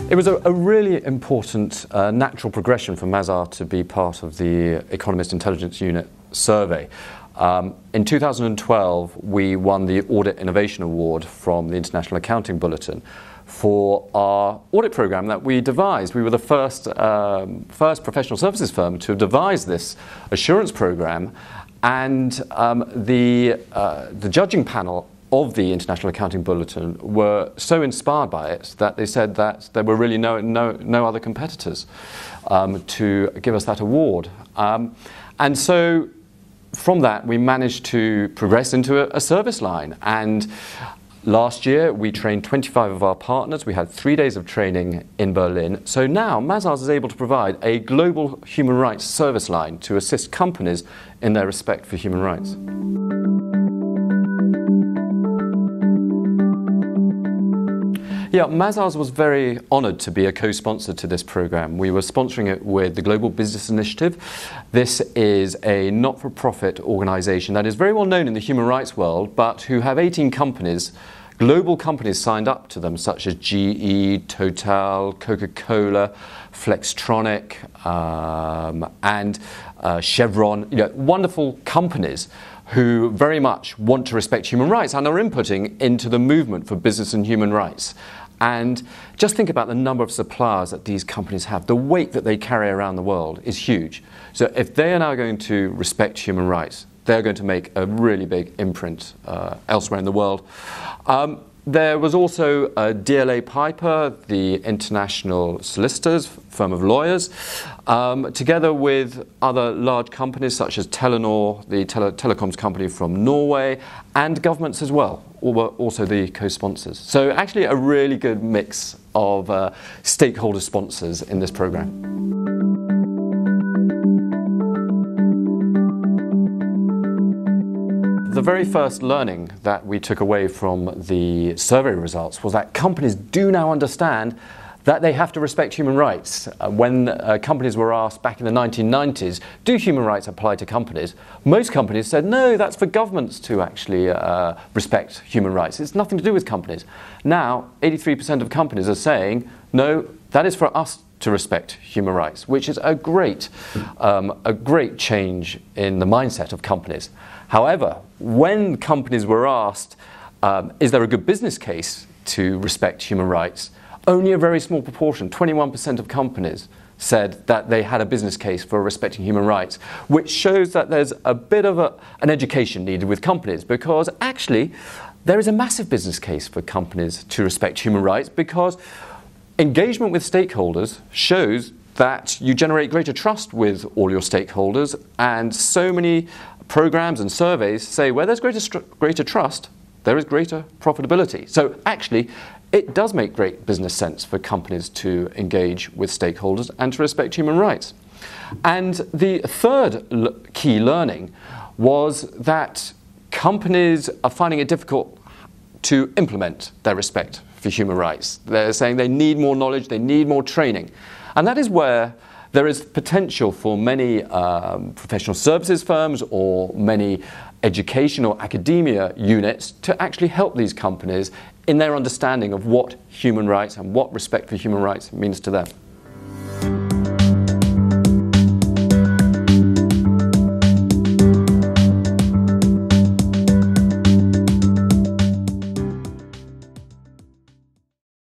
It was a really important natural progression for Mazars to be part of the Economist Intelligence Unit survey. In 2012, we won the Audit Innovation Award from the International Accounting Bulletin for our audit program that we devised. We were the first professional services firm to devise this assurance program, and the judging panel of the International Accounting Bulletin were so inspired by it that they said that there were really no other competitors to give us that award. And so from that we managed to progress into a service line, and last year we trained 25 of our partners. We had 3 days of training in Berlin. So now Mazars is able to provide a global human rights service line to assist companies in their respect for human rights. Yeah, Mazars was very honoured to be a co-sponsor to this programme. We were sponsoring it with the Global Business Initiative. This is a not-for-profit organisation that is very well known in the human rights world, but who have 18 companies, global companies signed up to them, such as GE, Total, Coca-Cola, Flextronic, and Chevron. You know, wonderful companies who very much want to respect human rights and are inputting into the movement for business and human rights. And just think about the number of suppliers that these companies have. The weight that they carry around the world is huge. So if they are now going to respect human rights, they're going to make a really big imprint elsewhere in the world. There was also DLA Piper, the international solicitors, firm of lawyers, together with other large companies such as Telenor, the telecoms company from Norway, and governments as well, were also the co-sponsors. So actually a really good mix of stakeholder sponsors in this program. The very first learning that we took away from the survey results was that companies do now understand that they have to respect human rights. When companies were asked back in the 1990s, do human rights apply to companies? Most companies said, no, that's for governments to actually respect human rights. It's nothing to do with companies. Now, 83% of companies are saying, no, that is for us to respect human rights, which is a great change in the mindset of companies. However, when companies were asked, is there a good business case to respect human rights, only a very small proportion, 21% of companies, said that they had a business case for respecting human rights, which shows that there's a bit of an education needed with companies, because actually there is a massive business case for companies to respect human rights, because engagement with stakeholders shows that you generate greater trust with all your stakeholders, and so many programs and surveys say where there's greater trust, there is greater profitability. So actually, it does make great business sense for companies to engage with stakeholders and to respect human rights. And the third key learning was that companies are finding it difficult to implement their respect for human rights. They're saying they need more knowledge, they need more training. And that is where there is potential for many professional services firms or many education or academia units to actually help these companies in their understanding of what human rights and what respect for human rights means to them.